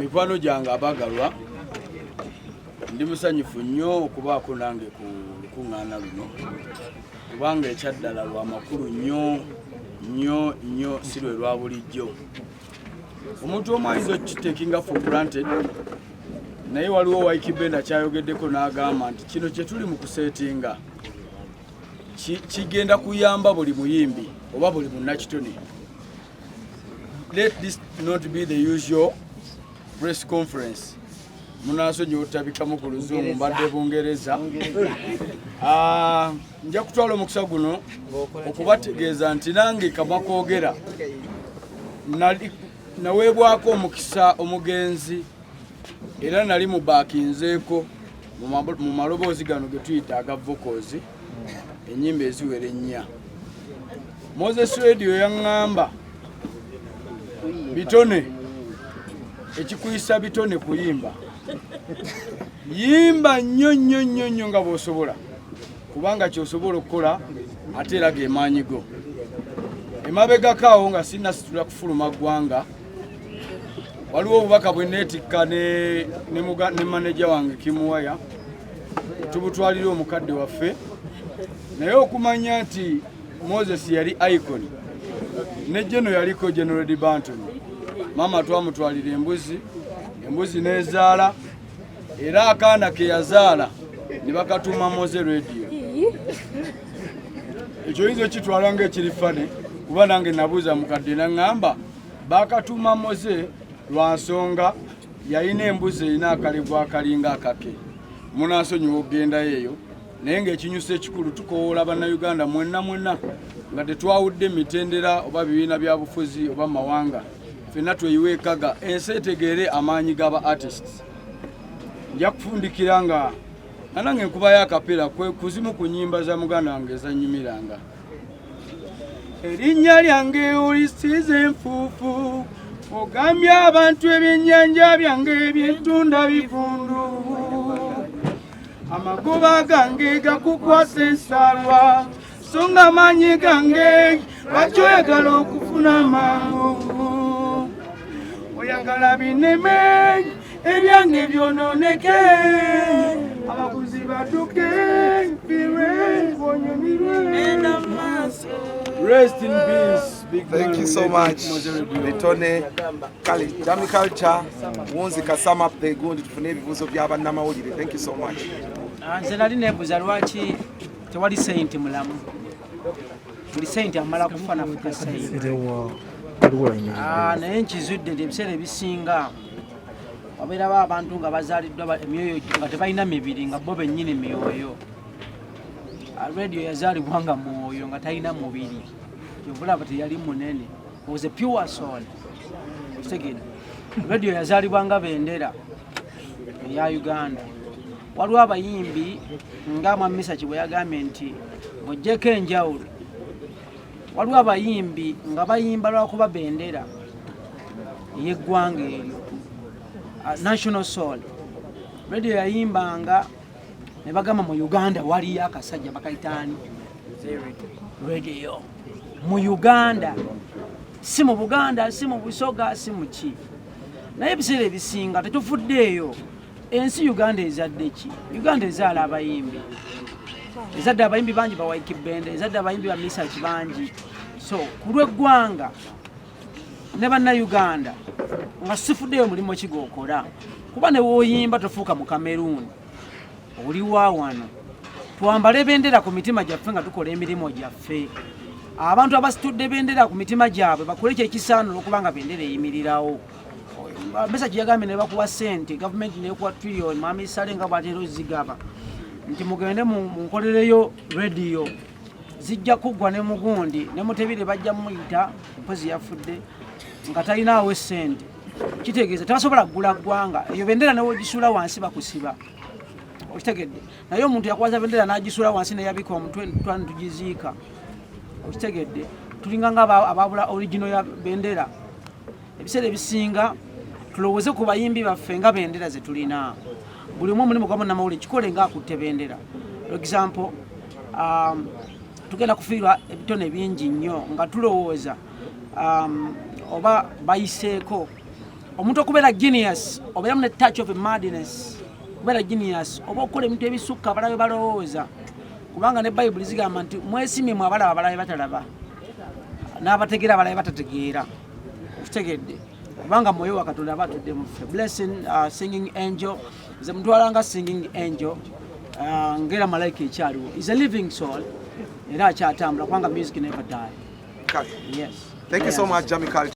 mikwano gyange abagalwa ndi musanyufu nnyo okubaako nange ku lukuŋŋaana luno kubanga ekyaddala lwa makulu nnyo si lwe lwa bulijjo. Omuntu omu ayinza okukiteekinga for granted, naye waliwo Waikibenda kyayogeddeko n'agamba nti kino kye tuli mu kuseetinga kigenda kuyamba buli muyimbi oba buli munnakitone. Let this not be the usual press conference. Munasonyiwa otutabikamu ku Luzungu mbadde Bungereza. Nja kutwala omukisa guno okubategeeza nti nange kamwa koogera naweebwako omukisa omugenzi era nali mubakinzeeko mu maloboozi gano ge tuyita aga vocals ennyimba eziwera ennya. Moses Radio yaŋŋamba bitone ekikuyisa bitone kuyimba yimba nnyo nga bw'osobola kubanga ky'osobola okukola ate era ge maanyi go. Emabegako awo nga sinnasitula kufuluma ggwanga waliwo obubaka bwe neetikka ne maneja wange Kimuwaya tubutwalira omukadde waffe, naye okumanya nti Moses yali icon ne Geno yaliko General Banton. Maama twamutwalira embuzi n'ezaala era akaana ke yazaala ne bakatuuma Mowzey Radio. Ekyo yinza okitwala ng'ekirifane kuba nange nabuuza mukadde naŋŋamba bakatuuma Mowzey lwa nsonga yalina embuzi erina akalivu akalinga akake. Munansonyiwa okugendayo eyo, naye ng'ekinyusa ekikulu tukowoola bannayuganda mwenna nga tetwawudde mitendera oba bibiina bya bufuzi oba mawanga, ffenna tweyiweekaga ensi etegeere amaanyi g'aba artists. Nja kufundikira nga nange enkubayo akapera kuzimu ku nnyimba za muganda wange ezannyimiranga. Erinnya lyange olisize enfuufu ogambye abantu ebyennyanja byange ebyentunda bivundu amagoba gange gakukwasa ensalwa so nga amaanyi gange lwaki oyagala okufuna amangu oyagala bineme ebyange byonooneke abaguzi badduke birwe bonyumirwe n'amaaso. Rest in peace. Thank you so much. Bitone Kali Jami Culture Mowzey ka sum up the good tufune ebibuzo by'abannamawulire. Thank you so much. Nze nali neebuuza lwaki tewali sente mulamu. Tuli sente amala kufa nafuka sente. Naye nkizudde ebiseera ebisinga wabeerawo abantu nga bazaaliddwa emyoyo nga tebalina mibiri nga bo bennyini myoyo. Radio yazaalibwa nga mwoyo nga talina mubiri. Yovulaba teyali munene. Was a pure soul. Second, radio yazaalibwa nga bendera eya Uganda. Waliwo abayimbi nga Mwamisa bwe yagambye nti ng'oggyeko enjawulo. Waliwo abayimbi nga bayimba lwakuba bendera y'eggwanga eryo. National soul. Radio yayimbanga ne bagamba mu Uganda waliyo akasajja bakayitaani radio. Mu Uganda si mu Buganda si mu Busoga si mu ki. Naye ebiseera ebisinga tetufuddeeyo ensi Uganda ezadde ki? Uganda ezaala abayimbi. Ezadde abayimbi bangi ba Waikibenda, ezadde abayimbi ba Misa bangi. So ku lw'eggwanga ne bannayuganda nga sifuddeeyo mulimu ki gw'okola kuba ne wooyimba tofuuka mu Cameroon oli wa wano. Twambale bendera ku mitima gyaffe nga tukola emirimu gyaffe. Abantu abasitudde bendera ku mitima gyabwe bakole kyekisaanira okuba nga bendera eyimirirawo. Mesa kyeyagambye ne bakuwa ssente gavumenti neekuwa trillion Maama Sale nga bw'ateera zigaba nti mugende munkolereyo radio zijja kuggwa ne mugundi ne Mutebire bajja muyita mpozi yafudde nga talinaawo ssente. Kitegeeza tabasobola kugula ggwanga eyo bendera newogisula wansi bakusiba. Okitegedde naye omuntu yakwaza bendera n'agisula wansi neyabika omutwe tugiziika. Okitegedde tulinga nga ababula original ya bendera. Ebiseera ebisinga tulowooze ku bayimbi baffe nga bendera ze tulina. Buli omu mulimu gwa munnamawulire kikole nga akutte bendera. For example, tugenda kufiirwa ebitone bingi nnyo nga tulowooza oba bayiseeko omuntu okubeera genius obeera ne touch of madness kubeera genius oba okukola ebintu ebisukka abalabe balowooza kubanga ne bayibuli zigamba nti mwesimye mu abalaba abalabe batalaba n'abategeera abalabe batategeera okitegedde kubanga mwoyo wa Katonda abatudde mu ffe. Blessing singing angel nze mutwalanga singing angel ngera malayika ekyaliwo is a living soul era akyatambula kubanga music never die. Okay. Yes. Thank you so much, Jamie Culture.